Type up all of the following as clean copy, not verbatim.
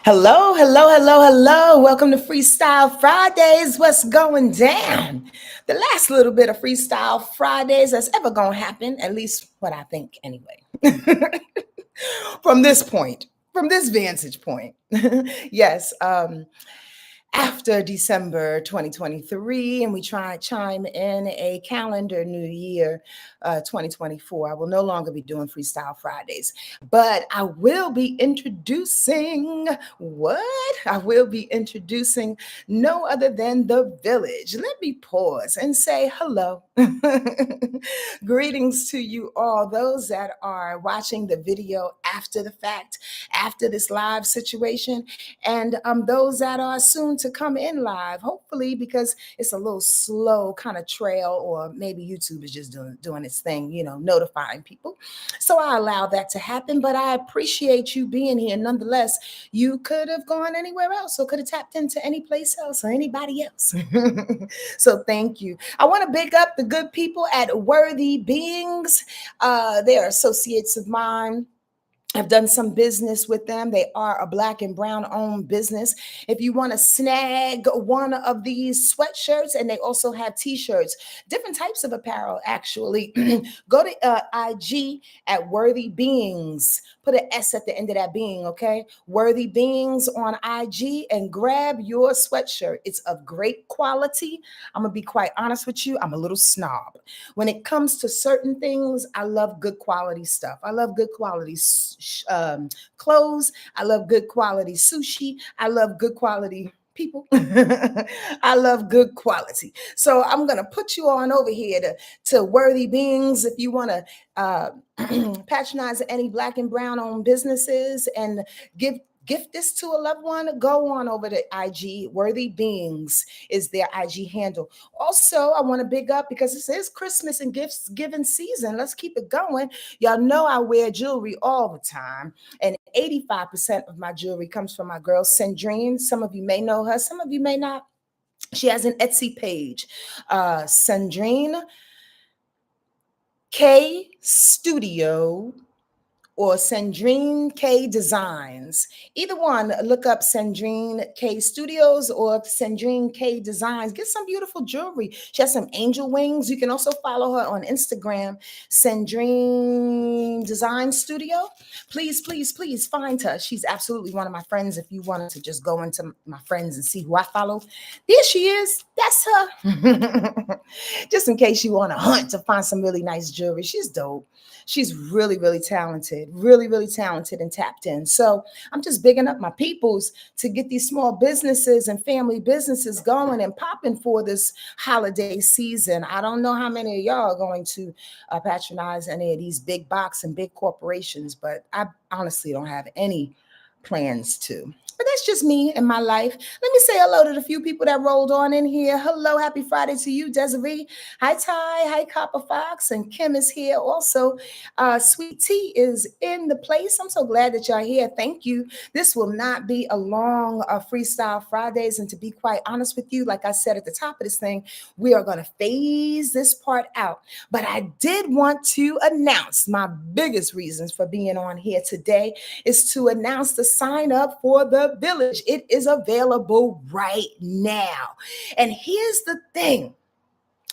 Hello, hello, hello, hello. Welcome to Freestyle Fridays. What's going down? The last little bit of Freestyle Fridays that's ever going to happen, at least what I think anyway. From this point, from this vantage point. yes, after December 2023, and we try chime in a calendar new year 2024. I will no longer be doing Freestyle Fridays, but I will be introducing what? I will be introducing no other than the village. Let me pause and say hello. Greetings to you all, those that are watching the video after the fact, after this live situation, and those that are soon to come in live, hopefully, because it's a little slow kind of trail, or maybe YouTube is just doing its thing, notifying people. So I allow that to happen, but I appreciate you being here. Nonetheless, you could have gone anywhere else or could have tapped into any place else or anybody else. So thank you. I want to big up the good people at Worthy Beings. They are associates of mine. I've done some business with them. They are a Black and brown owned business. If you want to snag one of these sweatshirts, and they also have t-shirts, different types of apparel, actually, go to IG at Worthy Beings. Put an S at the end of that being, okay? Worthy Beings on IG, and grab your sweatshirt. It's of great quality. I'm going to be quite honest with you. I'm a little snob. When it comes to certain things, I love good quality stuff. I love good quality clothes. I love good quality sushi. I love good quality people. I love good quality. So I'm going to put you on over here to Worthy Beings if you want to patronize any Black and brown owned businesses and gift this to a loved one. Go on over to IG. Worthy Beings is their IG handle. Also, I want to big up, because this is Christmas and gifts giving season. Let's keep it going. Y'all know I wear jewelry all the time, and 85% of my jewelry comes from my girl Sandrine. Some of you may know her, some of you may not. She has an Etsy page, Sandrine K Studio, or Sandrine K Designs. Either one, look up Sandrine K Studios or Sandrine K Designs. Get some beautiful jewelry. She has some angel wings. You can also follow her on Instagram, Sandrine Design Studio. Please, please, please find her. She's absolutely one of my friends. If you wanted to just go into my friends and see who I follow, there she is. That's her. Just in case you want to hunt to find some really nice jewelry. She's dope. She's really, really talented, really, really talented and tapped in. So I'm just bigging up my peoples to get these small businesses and family businesses going and popping for this holiday season. I don't know how many of y'all are going to patronize any of these big box and big corporations, but I honestly don't have any plans to. But that's just me and my life. Let me say hello to the few people that rolled on in here. Hello, happy Friday to you, Desiree. Hi, Ty. Hi, Copper Fox. And Kim is here also. Sweet Tea is in the place. I'm so glad that y'all here. Thank you. This will not be a long Freestyle Fridays. And to be quite honest with you, like I said at the top of this thing, we are going to phase this part out. But I did want to announce my biggest reasons for being on here today is to announce the sign up for the village. It is available right now. And here's the thing.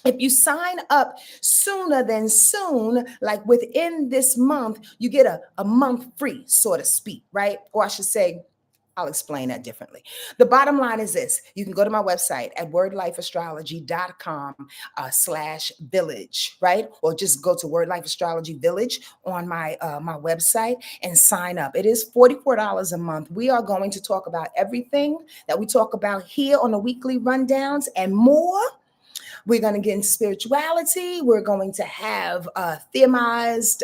If you sign up sooner than soon, like within this month, you get a month free, so to speak, right? Or I should say, I'll explain that differently. The bottom line is this. You can go to my website at wordlifeastrology.com /village, right? Or just go to Wordlife Astrology Village on my website and sign up. It is $44 a month. We are going to talk about everything that we talk about here on the weekly rundowns and more. We're going to get into spirituality. We're going to have themized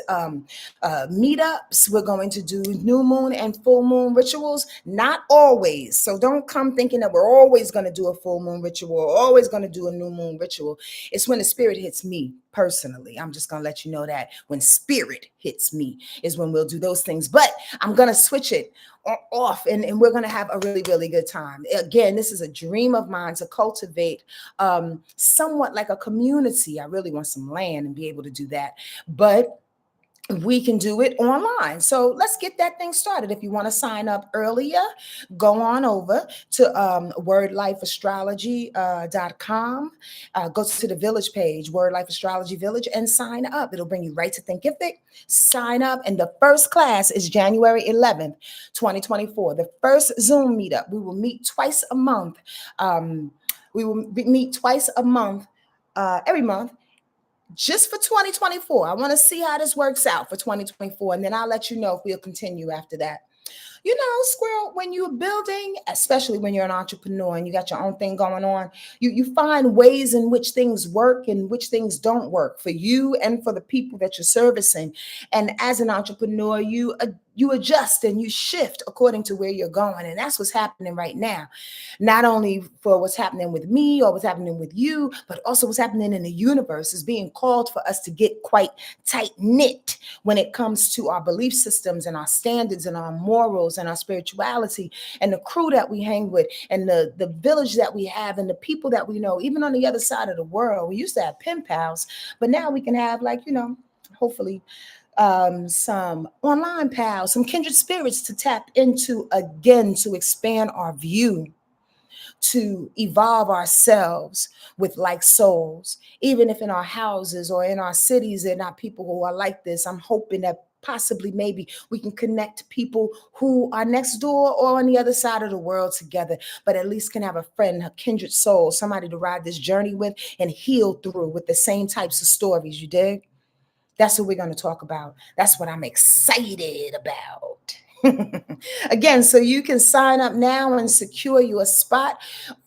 meetups. We're going to do new moon and full moon rituals. Not always. So don't come thinking that we're always going to do a full moon ritual or always going to do a new moon ritual. It's when the spirit hits me personally. I'm just going to let you know that when spirit hits me is when we'll do those things. But I'm going to switch it off and we're going to have a really, really good time. Again, this is a dream of mine to cultivate somewhat like a community. I really want some land and be able to do that. But we can do it online. So let's get that thing started. If you want to sign up earlier, go on over to wordlifeastrology.com. Go to the village page, Word Life Astrology Village, and sign up. It'll bring you right to Thinkific. Sign up. And the first class is January 11th, 2024. The first Zoom meetup. We will meet twice a month. Meet twice a month, every month, just for 2024. I want to see how this works out for 2024, and then I'll let you know if we'll continue after that. You know, Squirrel, when you're building, especially when you're an entrepreneur and you got your own thing going on, you find ways in which things work and which things don't work for you and for the people that you're servicing. And as an entrepreneur, you adjust and you shift according to where you're going. And that's what's happening right now. Not only for what's happening with me or what's happening with you, but also what's happening in the universe is being called for us to get quite tight knit when it comes to our belief systems and our standards and our morals and our spirituality and the crew that we hang with and the village that we have and the people that we know, even on the other side of the world. We used to have pen pals, but now we can have, like, hopefully some online pals, some kindred spirits to tap into again, to expand our view, to evolve ourselves with like souls. Even if in our houses or in our cities there are not people who are like this, I'm hoping that possibly maybe we can connect people who are next door or on the other side of the world together, but at least can have a friend, a kindred soul, somebody to ride this journey with and heal through with the same types of stories. You dig? That's what we're going to talk about. That's what I'm excited about. Again, so you can sign up now and secure you a spot.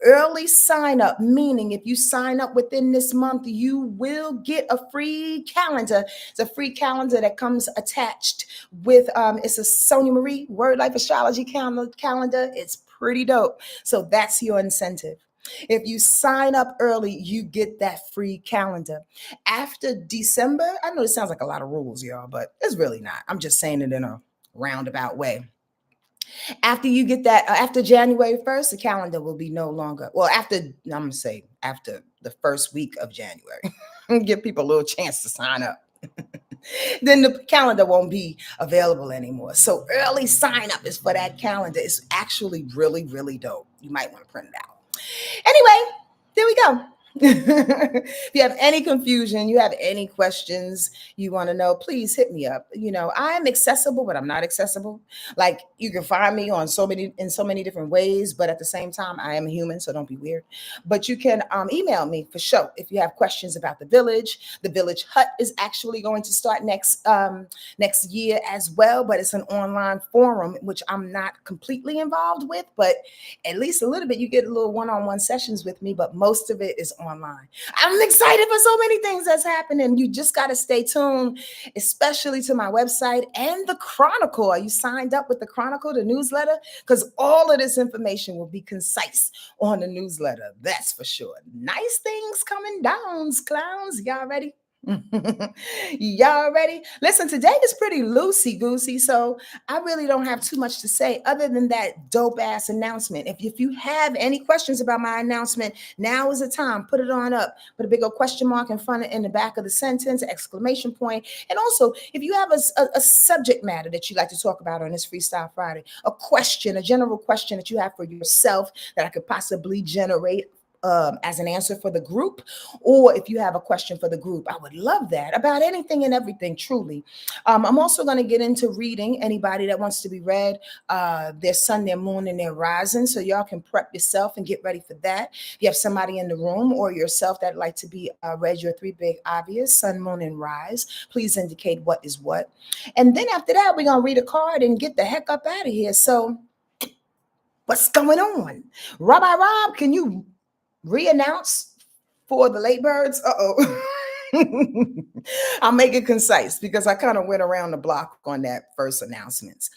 Early sign up, meaning if you sign up within this month, you will get a free calendar. It's a free calendar that comes attached with, it's a Sonja Marie Word Life Astrology calendar. It's pretty dope. So that's your incentive. If you sign up early, you get that free calendar. After December, I know it sounds like a lot of rules, y'all, but it's really not. I'm just saying it in a roundabout way. After you get that, after January 1st, the calendar will be no longer, well, I'm going to say after the first week of January, give people a little chance to sign up. Then the calendar won't be available anymore. So early sign up is for that calendar. It's actually really, really dope. You might want to print it out. Anyway, there we go. If you have any confusion, you have any questions you want to know, please hit me up. I am accessible, but I'm not accessible. Like, you can find me in so many different ways, but at the same time, I am a human, so don't be weird. But you can email me for sure if you have questions about the village. The village hut is actually going to start next year as well, but it's an online forum which I'm not completely involved with, but at least a little bit. You get a little one-on-one sessions with me, but most of it is online. I'm excited for so many things that's happening. You just got to stay tuned, especially to my website and the Chronicle. Are you signed up with the Chronicle, the newsletter? Because all of this information will be concise on the newsletter. That's for sure. Nice things coming down, clowns. Y'all ready? Y'all ready? Listen, today is pretty loosey goosey, so I really don't have too much to say other than that dope ass announcement. If you have any questions about my announcement, now is the time. Put it on up. Put a big old question mark in front of, in the back of the sentence, exclamation point. And also, if you have a subject matter that you'd like to talk about on this Freestyle Friday, a question, a general question that you have for yourself that I could possibly generate as an answer for the group, or if you have a question for the group, I would love that about anything and everything, truly. I'm also going to get into reading anybody that wants to be read, their sun, their moon, and their rising, so y'all can prep yourself and get ready for that. If you have somebody in the room or yourself that'd like to be read your three big obvious, sun, moon, and rise, please indicate what is what. And then after that, we're going to read a card and get the heck up out of here. So what's going on? Rabbi Rob, can you re-announce for the late birds? I'll make it concise because I kind of went around the block on that first announcement.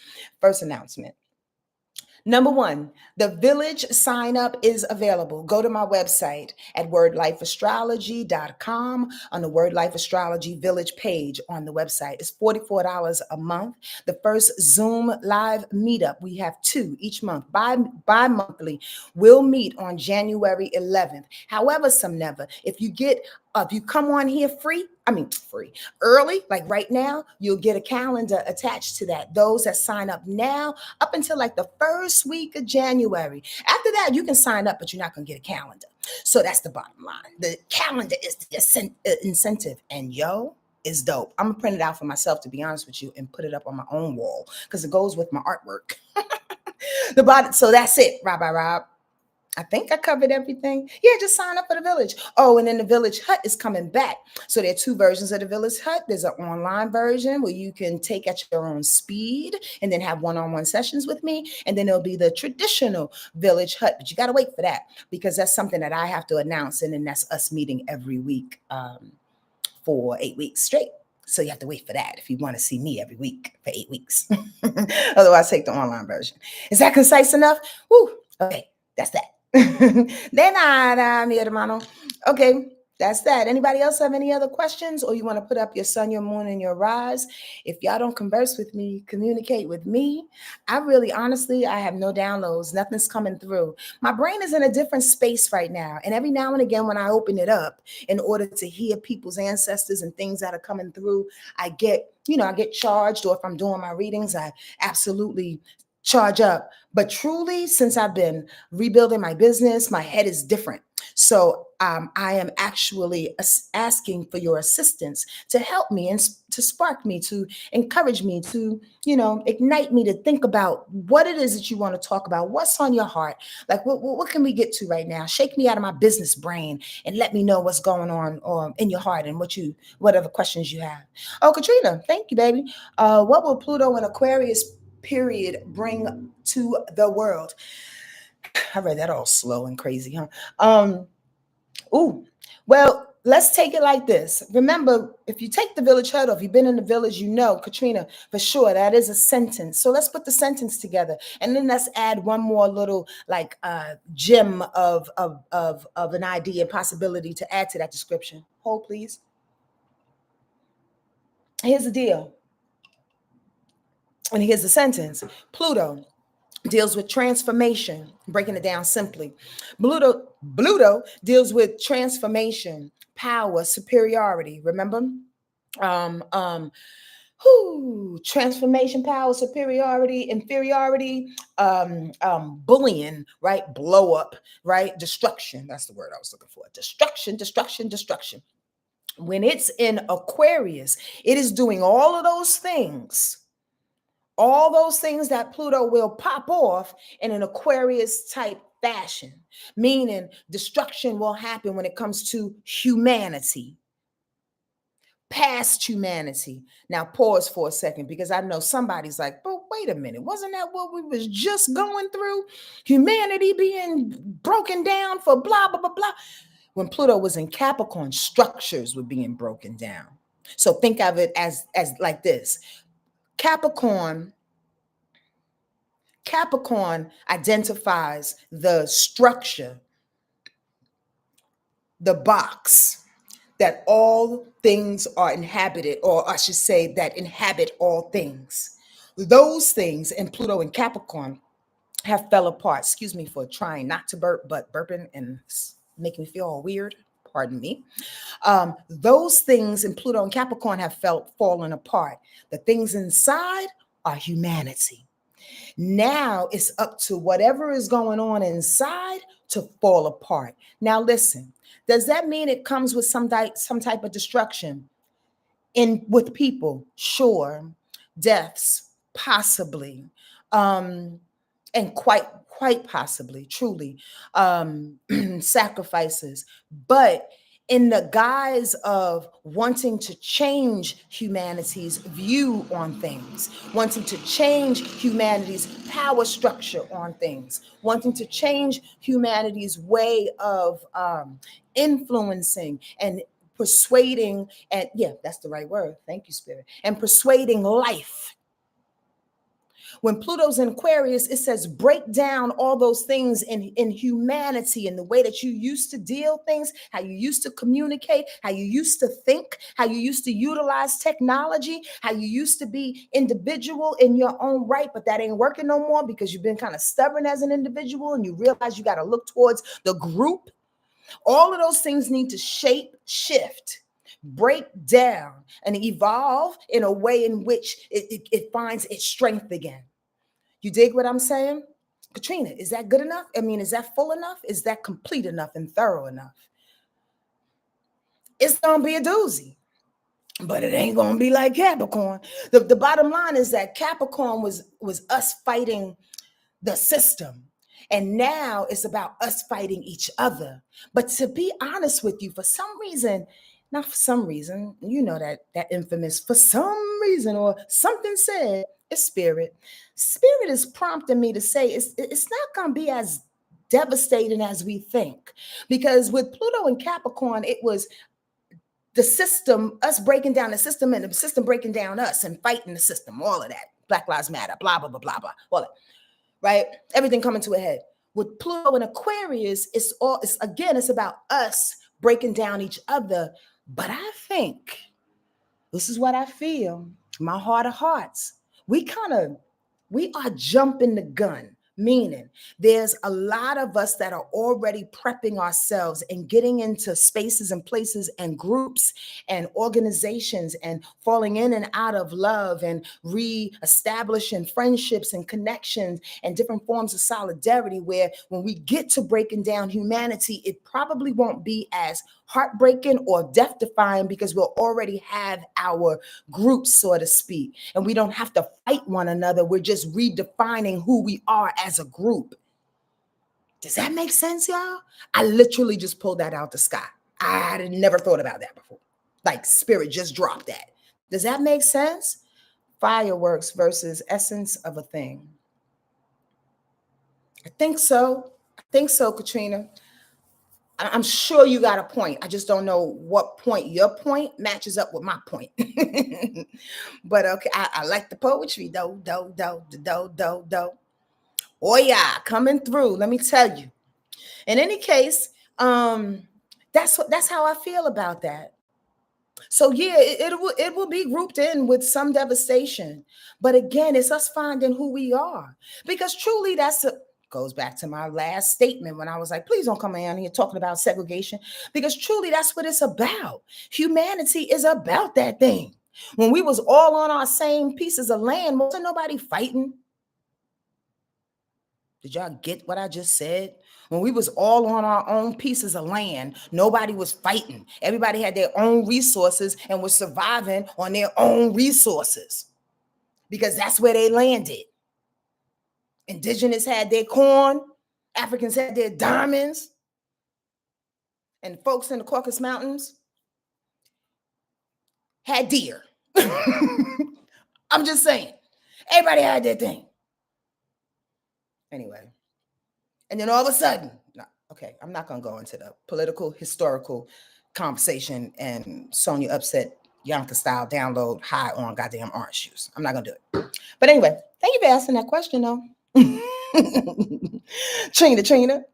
Number one, the village sign up is available. Go to my website at wordlifeastrology.com on the Word Life Astrology Village page on the website. It's $44 a month. The first Zoom live meetup, we have two each month, bi-monthly, will meet on January 11th. However, some never. If you get if you come on here free, early, like right now, you'll get a calendar attached to that. Those that sign up now, up until like the first week of January. After that, you can sign up, but you're not going to get a calendar. So that's the bottom line. The calendar is the incentive. And yo, is dope. I'm gonna print it out for myself, to be honest with you, and put it up on my own wall because it goes with my artwork. The bottom, so that's it, Rabbi Rob. I think I covered everything. Yeah, just sign up for the village. Oh, and then the village hut is coming back. So there are two versions of the village hut. There's an online version where you can take at your own speed and then have one-on-one sessions with me. And then there'll be the traditional village hut. But you got to wait for that because that's something that I have to announce. And then that's us meeting every week for 8 weeks straight. So you have to wait for that if you want to see me every week for 8 weeks. Otherwise, take the online version. Is that concise enough? Woo. Okay, that's that. De nada, mi hermano. Okay, that's that. Anybody else have any other questions, or you want to put up your sun, your moon, and your rise? If y'all don't converse with me, communicate with me. I really, honestly, I have no downloads. Nothing's coming through. My brain is in a different space right now. And every now and again, when I open it up in order to hear people's ancestors and things that are coming through, I get charged, or if I'm doing my readings, I absolutely charge up. But truly, since I've been rebuilding my business, my head is different. So I am actually asking for your assistance to help me and to spark me, to encourage me, to, ignite me to think about what it is that you want to talk about. What's on your heart? Like, what can we get to right now? Shake me out of my business brain and let me know what's going on in your heart and whatever questions you have. Oh, Katrina, thank you, baby. What will Pluto in Aquarius period bring to the world? I read that all slow and crazy, huh? Well, let's take it like this. Remember, if you take the village hut, or if you've been in the village, Katrina, for sure, that is a sentence. So let's put the sentence together, and then let's add one more little gem of an idea, possibility to add to that description. Hold, please. Here's the deal, and here's the sentence. Pluto deals with transformation. Breaking it down simply, Pluto deals with transformation, power, superiority. Remember, transformation, power, superiority, inferiority, bullying, right? Blow up, right? Destruction. That's the word I was looking for. Destruction, destruction, destruction. When it's in Aquarius, it is doing all of those things. All those things that Pluto will pop off in an Aquarius type fashion, meaning destruction will happen when it comes to humanity, past humanity. Now pause for a second, because I know somebody's like, but wait a minute, wasn't that what we was just going through? Humanity being broken down for blah, blah, blah, blah. When Pluto was in Capricorn, structures were being broken down. So think of it as like this. Capricorn identifies the structure, the box that all things are inhabited, or I should say that inhabit all things. Those things in Pluto and Capricorn have fell apart. Excuse me for trying not to burp, but burping and making me feel all weird. Pardon me. Those things in Pluto and Capricorn have fallen apart. The things inside are humanity. Now it's up to whatever is going on inside to fall apart. Now listen, does that mean it comes with some type of destruction with people? Sure. Deaths, possibly. And quite possibly, truly, sacrifices. But in the guise of wanting to change humanity's view on things, wanting to change humanity's power structure on things, wanting to change humanity's way of influencing and persuading, and yeah, that's the right word. Thank you, Spirit. And persuading life. When Pluto's in Aquarius, it says break down all those things in humanity, in the way that you used to deal things, how you used to communicate, how you used to think, how you used to utilize technology, how you used to be individual in your own right, but that ain't working no more because you've been kind of stubborn as an individual and you realize you got to look towards the group. All of those things need to shape, shift, break down, and evolve in a way in which it finds its strength again. You dig what I'm saying? Katrina, is that good enough? I mean, is that full enough? Is that complete enough and thorough enough? It's going to be a doozy, but it ain't going to be like Capricorn. The bottom line is that Capricorn was us fighting the system. And now it's about us fighting each other. But to be honest with you, for some reason, not for some reason, you know that infamous for some reason or something said, it's spirit. Spirit is prompting me to say it's not going to be as devastating as we think. Because with Pluto and Capricorn, it was the system, us breaking down the system and the system breaking down us and fighting the system, all of that. Black Lives Matter, blah, blah, blah, blah, blah, all that. Right? Everything coming to a head. With Pluto and Aquarius, it's about us breaking down each other. But I think, this is what I feel, my heart of hearts, we are jumping the gun. Meaning there's a lot of us that are already prepping ourselves and getting into spaces and places and groups and organizations and falling in and out of love and reestablishing friendships and connections and different forms of solidarity, where when we get to breaking down humanity, it probably won't be as heartbreaking or death-defying because we'll already have our groups, so to speak, and we don't have to fight one another. We're just redefining who we are as a group. Does that make sense, y'all? I literally just pulled that out the sky. I had never thought about that before. Like spirit just dropped that. Does that make sense? Fireworks versus essence of a thing. I think so, Katrina. I'm sure you got a point. I just don't know what point your point matches up with my point. But okay, I like the poetry, though. Oh yeah, coming through. Let me tell you. In any case, that's how I feel about that. So yeah, it will be grouped in with some devastation, but again, it's us finding who we are, because truly goes back to my last statement when I was like, please don't come around here talking about segregation, because truly that's what it's about. Humanity is about that thing. When we was all on our same pieces of land, wasn't nobody fighting. Did y'all get what I just said? When we was all on our own pieces of land, nobody was fighting. Everybody had their own resources and was surviving on their own resources because that's where they landed. Indigenous had their corn, Africans had their diamonds, and folks in the Caucasus Mountains had deer. I'm just saying, everybody had their thing. Anyway, and then all of a sudden, okay, I'm not going to go into the political, historical conversation and Sonja upset Yonka style download high on goddamn orange juice. I'm not going to do it. But anyway, thank you for asking that question, though. Trina,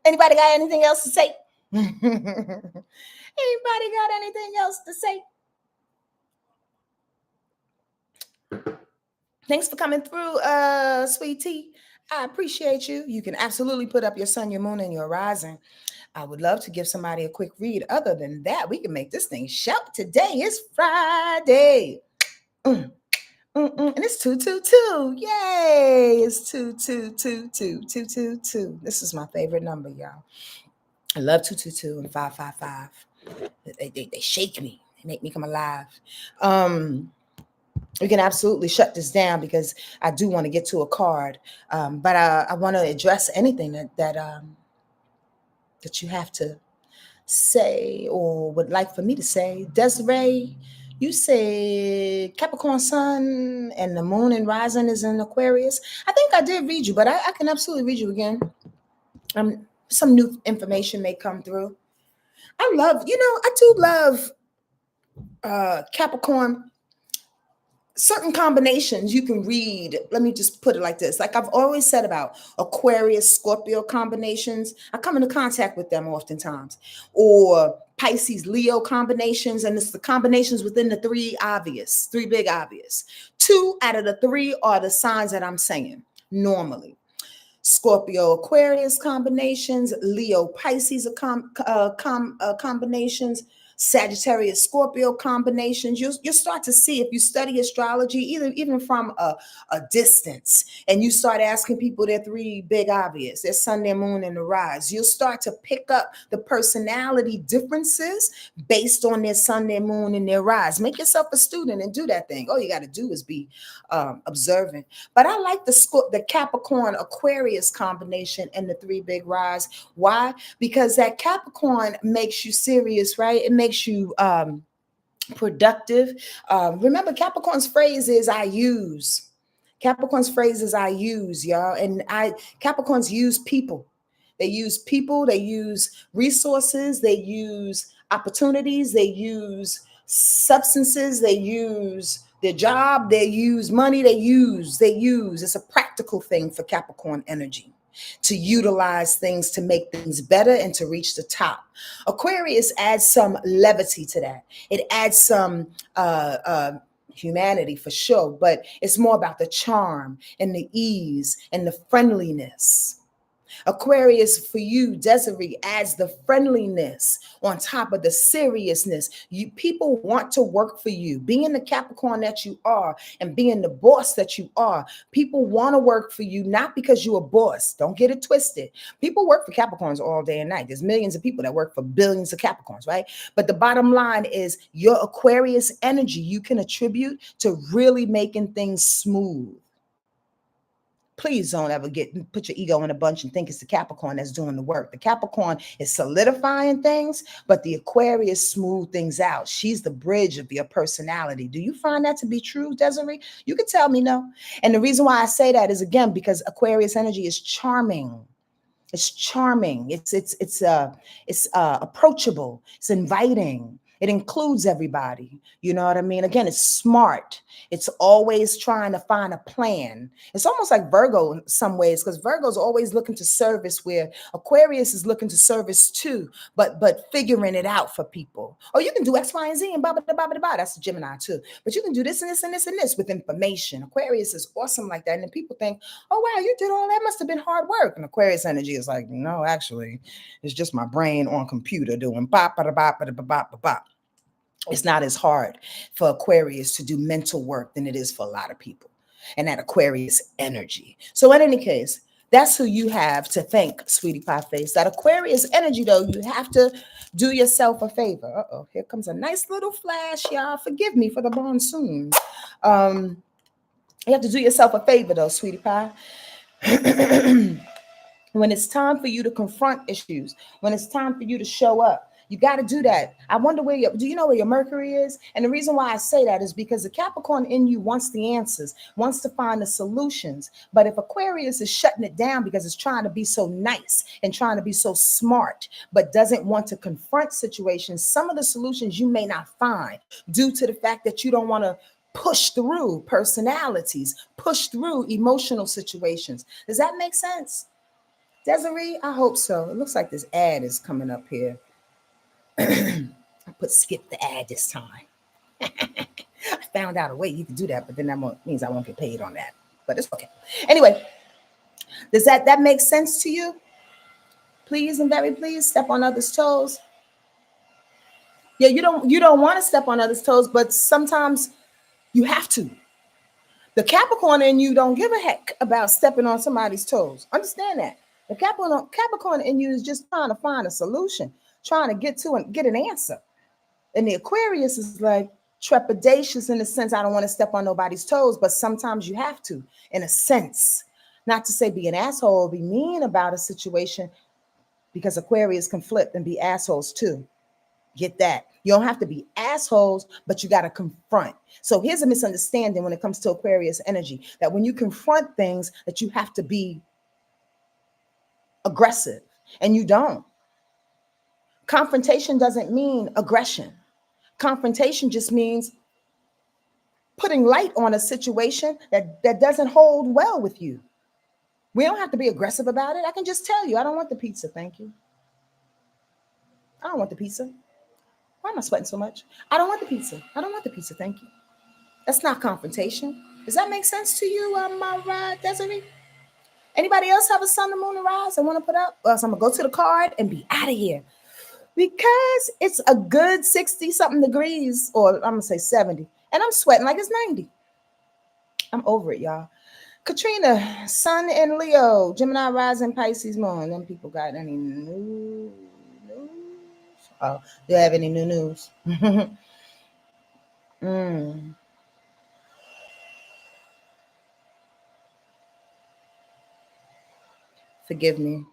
anybody got anything else to say? Anybody got anything else to say? Thanks for coming through, sweet tea. I appreciate you. You can absolutely put up your sun, your moon, and your rising. I would love to give somebody a quick read. Other than that, we can make this thing shout. Today is Friday. And it's 222. Yay. It's 2222222. This is my favorite number, y'all. I love 222 and 555. They shake me. They make me come alive. We can absolutely shut this down because I do want to get to a card. But I want to address anything that you have to say or would like for me to say. Desiree, you said Capricorn sun and the moon and rising is in Aquarius. I think I did read you, but I can absolutely read you again. Some new information may come through. I do love Capricorn. Certain combinations you can read. Let me just put it like this. Like I've always said about Aquarius, Scorpio combinations, I come into contact with them oftentimes. Or Pisces, Leo combinations, and it's the combinations within the three big obvious. 2 out of the 3 are the signs that I'm saying normally. Scorpio Aquarius combinations, Leo Pisces combinations, Sagittarius Scorpio combinations. You'll start to see, if you study astrology, even from a distance, and you start asking people their three big obvious, their sun, their moon, and the rise, you'll start to pick up the personality differences based on their sun, their moon, and their rise. Make yourself a student and do that thing. All you got to do is be observant. But I like the Capricorn Aquarius combination and the three big rise. Why? Because that Capricorn makes you serious, right? It makes you productive. Remember, Capricorn's phrase is "I use." Capricorn's phrase is "I use," y'all, and Capricorns use people. They use people. They use resources. They use opportunities. They use substances. They use their job. They use money. They use. It's a practical thing for Capricorn energy, to utilize things to make things better and to reach the top. Aquarius adds some levity to that. It adds some humanity for sure, but it's more about the charm and the ease and the friendliness. Aquarius for you, Desiree, adds the friendliness on top of the seriousness. People want to work for you. Being the Capricorn that you are and being the boss that you are, people want to work for you, not because you're a boss. Don't get it twisted. People work for Capricorns all day and night. There's millions of people that work for billions of Capricorns, right? But the bottom line is your Aquarius energy you can attribute to really making things smooth. Please don't ever put your ego in a bunch and think it's the Capricorn that's doing the work. The Capricorn is solidifying things, but the Aquarius smooth things out. She's the bridge of your personality. Do you find that to be true, Desiree? You can tell me no. And the reason why I say that is, again, because Aquarius energy is charming. It's charming. It's approachable. It's inviting. It includes everybody. You know what I mean? Again, it's smart. It's always trying to find a plan. It's almost like Virgo in some ways, because Virgo's always looking to service, where Aquarius is looking to service too, but figuring it out for people. Oh, you can do X, Y, and Z and blah, blah, blah, blah, blah. That's Gemini too. But you can do this and this and this and this with information. Aquarius is awesome like that. And then people think, oh, wow, you did all that. Must have been hard work. And Aquarius energy is like, no, actually, it's just my brain on computer doing bop, bop, bop, bop, bop, bop, bop. It's not as hard for Aquarius to do mental work than it is for a lot of people, and that Aquarius energy. So in any case, that's who you have to thank, sweetie pie face. That Aquarius energy, though, you have to do yourself a favor. Uh-oh, here comes a nice little flash, y'all. Forgive me for the monsoon. You have to do yourself a favor, though, sweetie pie. When it's time for you to confront issues, when it's time for you to show up, you got to do that. I wonder do you know where your Mercury is? And the reason why I say that is because the Capricorn in you wants the answers, wants to find the solutions. But if Aquarius is shutting it down because it's trying to be so nice and trying to be so smart, but doesn't want to confront situations, some of the solutions you may not find due to the fact that you don't want to push through personalities, push through emotional situations. Does that make sense? Desiree, I hope so. It looks like this ad is coming up here. I put skip the ad this time. I found out a way you can do that, but then that means I won't get paid on that. But it's okay. Anyway, does that make sense to you? Please and very please step on others' toes. Yeah, you don't want to step on others' toes, but sometimes you have to. The Capricorn in you don't give a heck about stepping on somebody's toes. Understand that. The Capricorn in you is just trying to find a solution, trying to get an answer. And the Aquarius is like trepidatious in the sense, I don't want to step on nobody's toes, but sometimes you have to, in a sense. Not to say be an asshole or be mean about a situation, because Aquarius can flip and be assholes too. Get that. You don't have to be assholes, but you got to confront. So here's a misunderstanding when it comes to Aquarius energy, that when you confront things, that you have to be aggressive, and you don't. Confrontation doesn't mean aggression. Confrontation just means putting light on a situation that doesn't hold well with you. We don't have to be aggressive about it. I can just tell you, I don't want the pizza, thank you. I don't want the pizza. Why am I sweating so much? I don't want the pizza. I don't want the pizza, thank you. That's not confrontation. Does that make sense to you, Desiree? Anybody else have a sun, the moon, and rise I want to put up? Or else I'm going to go to the card and be out of here. Because it's a good 60 something degrees, or I'm going to say 70. And I'm sweating like it's 90. I'm over it, y'all. Katrina, Sun in Leo, Gemini rising, Pisces moon. Them people got any new news? Oh, do you have any new news? mm. Forgive me.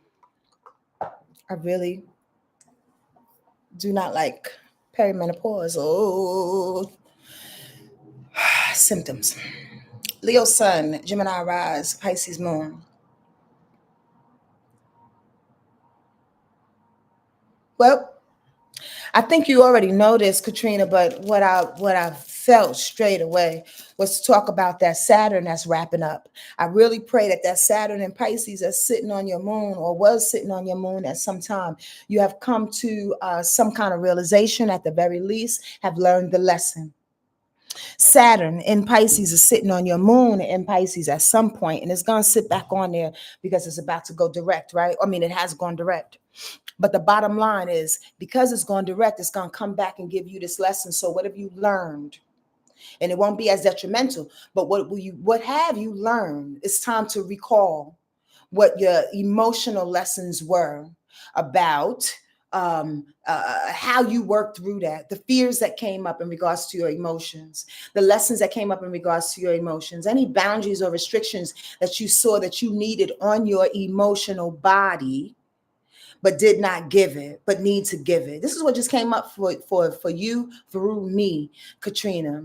I really do not like perimenopause. Oh, symptoms. Leo Sun, Gemini rise, Pisces moon. Well, I think you already know this, Katrina, but what I felt straight away was to talk about that Saturn that's wrapping up. I really pray that that Saturn and Pisces that's sitting on your moon or was sitting on your moon at some time, you have come to some kind of realization, at the very least, have learned the lesson. Saturn in Pisces is sitting on your moon in Pisces at some point, and it's going to sit back on there because it's about to go direct, right? I mean, it has gone direct. But the bottom line is, because it's gone direct, it's going to come back and give you this lesson. So what have you learned? And it won't be as detrimental, but what have you learned? It's time to recall what your emotional lessons were about, how you worked through that, the fears that came up in regards to your emotions, the lessons that came up in regards to your emotions, any boundaries or restrictions that you saw that you needed on your emotional body, but did not give it, but need to give it. This is what just came up for you through me, Katrina.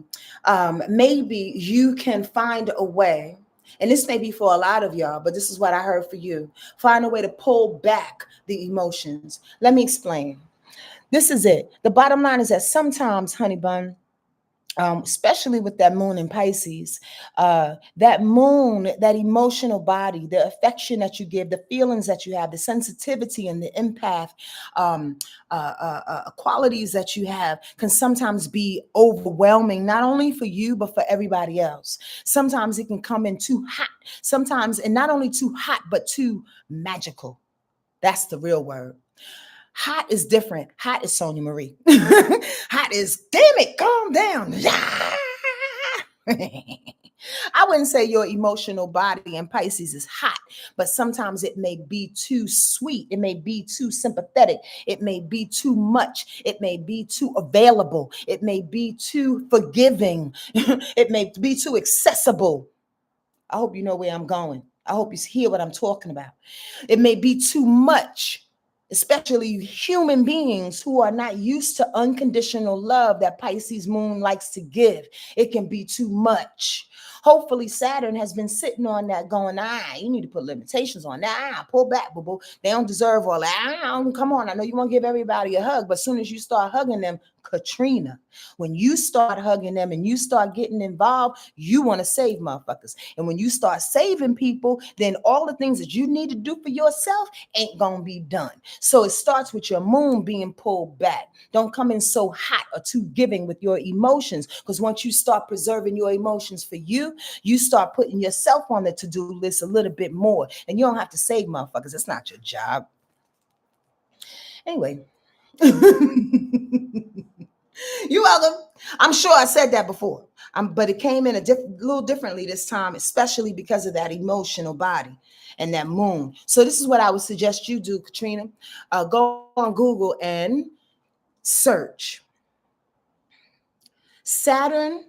Maybe you can find a way, and this may be for a lot of y'all, but this is what I heard for you. Find a way to pull back the emotions. Let me explain. This is it. The bottom line is that sometimes, honey bun, especially with that moon in Pisces, that moon, that emotional body, the affection that you give, the feelings that you have, the sensitivity and the empath qualities that you have can sometimes be overwhelming, not only for you, but for everybody else. Sometimes it can come in too hot, sometimes, and not only too hot, but too magical. That's the real word. Hot is different. Hot is Sonja Marie. Hot is, damn it, calm down. I wouldn't say your emotional body in Pisces is hot, but sometimes it may be too sweet. It may be too sympathetic. It may be too much. It may be too available. It may be too forgiving. It may be too accessible. I hope you know where I'm going. I hope you hear what I'm talking about. It may be too much, especially human beings who are not used to unconditional love that Pisces moon likes to give. It can be too much. Hopefully Saturn has been sitting on that going, you need to put limitations on that. Pull back, boo-boo. They don't deserve all that. Come on, I know you want to give everybody a hug, but as soon as you start hugging them, Katrina, when you start hugging them and you start getting involved, you want to save motherfuckers. And when you start saving people, then all the things that you need to do for yourself ain't gonna be done. So it starts with your moon being pulled back. Don't come in so hot or too giving with your emotions, because once you start preserving your emotions for you, you start putting yourself on the to-do list a little bit more, and you don't have to save motherfuckers. It's not your job. Anyway. You're welcome. I'm sure I said that before, but it came in a little differently this time, especially because of that emotional body and that moon. So this is what I would suggest you do, Katrina. Go on Google and search Saturn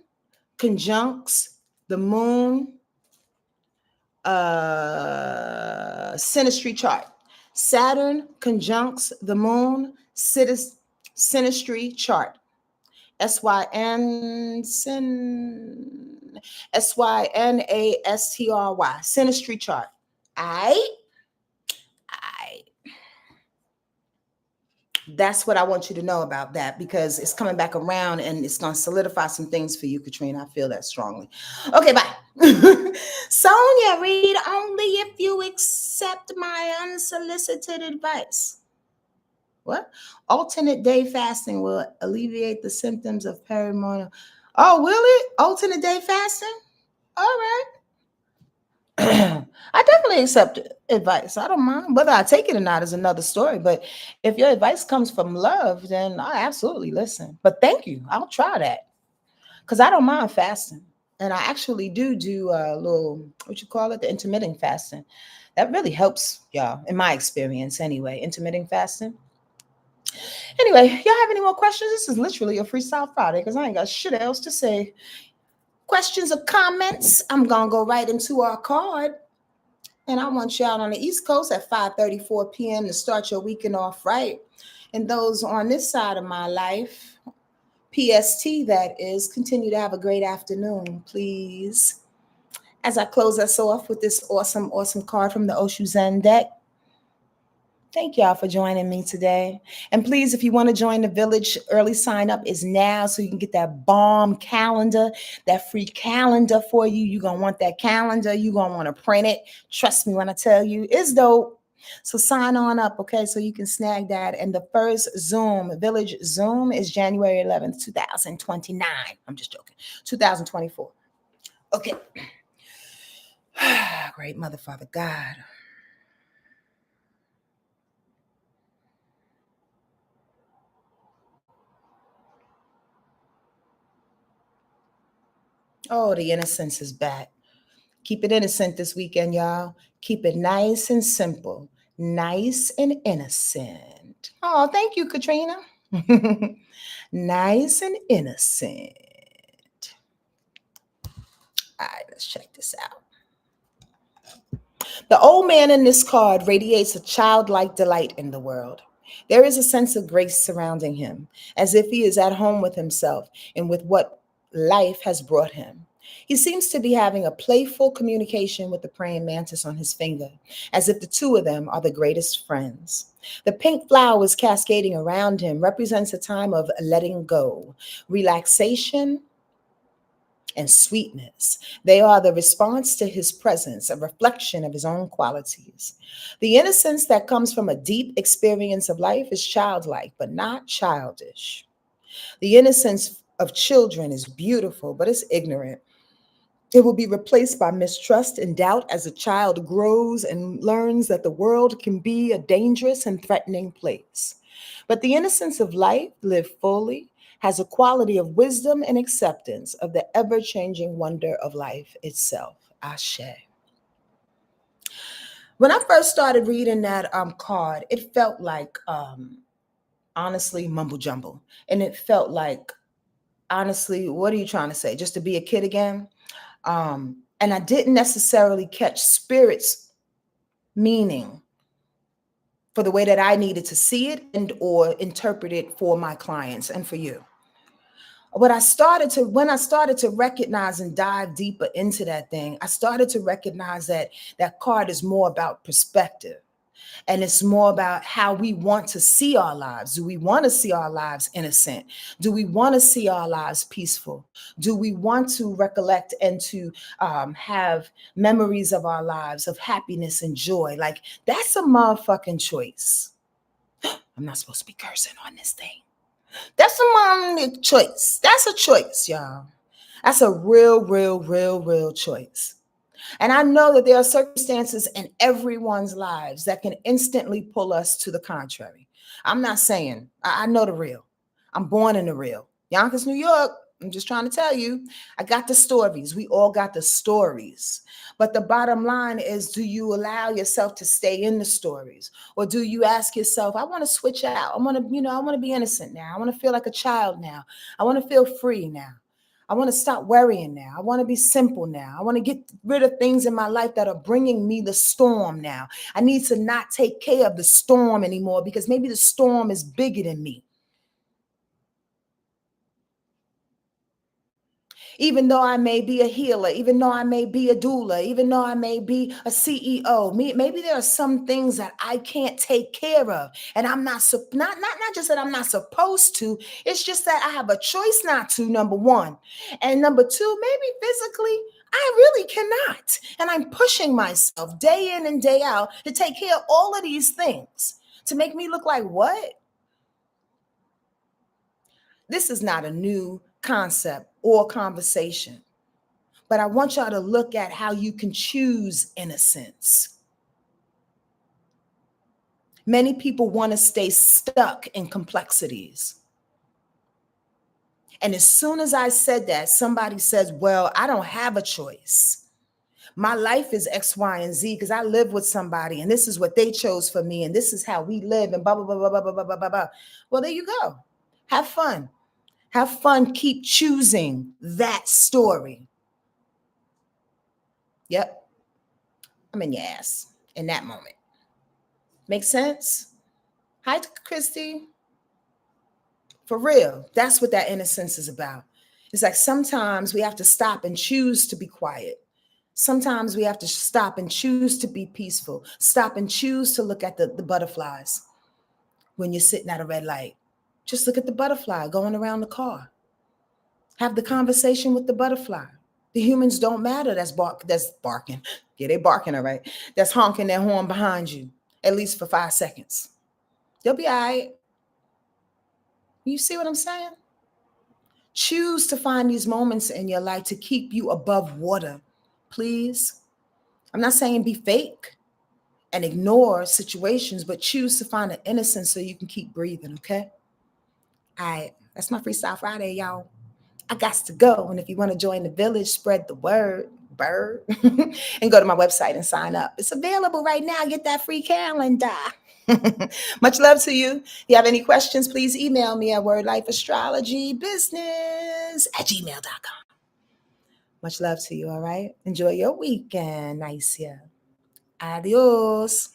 conjuncts the moon synastry chart. Saturn conjuncts the moon synastry chart. SYNASTRY, synastry chart. I That's what I want you to know about that, because it's coming back around and it's going to solidify some things for you, Katrina. I feel that strongly. Okay, bye. Sonja, read only if you accept my unsolicited advice. What? Alternate day fasting will alleviate the symptoms of perimonial. Oh, will it? Alternate day fasting? All right. I definitely accept advice. I don't mind. Whether I take it or not is another story. But if your advice comes from love, then I absolutely listen. But thank you. I'll try that because I don't mind fasting. And I actually do a little, what you call it, the intermittent fasting. That really helps y'all, in my experience anyway. Intermittent fasting. Anyway, y'all have any more questions? This is literally a freestyle Friday because I ain't got shit else to say. Questions or comments? I'm gonna go right into our card. And I want you out on the East Coast at 5:34 p.m. to start your weekend off right. And those on this side of my life, PST that is, continue to have a great afternoon, please. As I close us off with this awesome, awesome card from the Oshu Zen deck. Thank y'all for joining me today. And please, if you want to join the village, early sign up is now so you can get that bomb calendar, that free calendar for you. You're going to want that calendar. You're going to want to print it. Trust me when I tell you, it's dope. So sign on up, okay, so you can snag that. And the first Zoom, Village Zoom, is January 11th, 2029. I'm just joking. 2024. Okay. Great Mother, Father, God. Oh, the innocence is back. Keep it innocent this weekend, y'all. Keep it nice and simple, nice and innocent. Oh, thank you, Katrina. Nice and innocent. All right, let's check this out. The old man in this card radiates a childlike delight in the world. There is a sense of grace surrounding him, as if he is at home with himself and with what life has brought him. He seems to be having a playful communication with the praying mantis on his finger, as if the two of them are the greatest friends. The pink flowers cascading around him represents a time of letting go, relaxation, and sweetness. They are the response to his presence, a reflection of his own qualities. The innocence that comes from a deep experience of life is childlike, but not childish. The innocence of children is beautiful, but it's ignorant. It will be replaced by mistrust and doubt as a child grows and learns that the world can be a dangerous and threatening place. But the innocence of life, lived fully, has a quality of wisdom and acceptance of the ever changing wonder of life itself. Ashe. When I first started reading that card, it felt like, honestly, mumble jumble. And it felt like, honestly, what are you trying to say? Just to be a kid again? And I didn't necessarily catch spirit's meaning for the way that I needed to see it and or interpret it for my clients and for you. But when I started to recognize and dive deeper into that thing, I started to recognize that that card is more about perspective. And it's more about how we want to see our lives. Do we want to see our lives innocent? Do we want to see our lives peaceful? Do we want to recollect and to have memories of our lives of happiness and joy? Like, that's a motherfucking choice. I'm not supposed to be cursing on this thing. That's a choice. That's a choice, y'all. That's a real, real, real, real choice. And I know that there are circumstances in everyone's lives that can instantly pull us to the contrary. I'm not saying, I know the real. I'm born in the real. Yonkers, New York. I'm just trying to tell you, I got the stories. We all got the stories. But the bottom line is, do you allow yourself to stay in the stories? Or do you ask yourself, I want to switch out. I want to, I want to be innocent now. I want to feel like a child now. I want to feel free now. I want to stop worrying now. I want to be simple now. I want to get rid of things in my life that are bringing me the storm now. I need to not take care of the storm anymore because maybe the storm is bigger than me. Even though I may be a healer, even though I may be a doula, even though I may be a CEO, maybe there are some things that I can't take care of, and I'm not just that I'm not supposed to. It's just that I have a choice not to. Number one, and number two, maybe physically. I really cannot. And I'm pushing myself day in and day out to take care of all of these things to make me look like what? This is not a new concept or conversation. But I want y'all to look at how you can choose innocence. Many people want to stay stuck in complexities. And as soon as I said that, somebody says, well, I don't have a choice. My life is X, Y, and Z because I live with somebody and this is what they chose for me and this is how we live and blah, blah, blah, blah, blah, blah, blah, blah, blah. Well, there you go. Have fun. Have fun. Keep choosing that story. Yep. I'm in your ass in that moment. Make sense? Hi, Christy. For real. That's what that innocence is about. It's like sometimes we have to stop and choose to be quiet. Sometimes we have to stop and choose to be peaceful. Stop and choose to look at the butterflies when you're sitting at a red light. Just look at the butterfly going around the car. Have the conversation with the butterfly. The humans don't matter that's barking. Yeah, they barking, all right. That's honking their horn behind you, at least for 5 seconds. They'll be all right. You see what I'm saying? Choose to find these moments in your life to keep you above water, please. I'm not saying be fake and ignore situations, but choose to find an innocence so you can keep breathing, okay? All right, that's my Freestyle Friday, y'all. I got to go. And if you want to join the village, spread the word, bird, and go to my website and sign up. It's available right now. Get that free calendar. Much love to you. If you have any questions, please email me at wordlifeastrologybusiness@gmail.com. Much love to you, all right? Enjoy your weekend. Nice, yeah. Adios.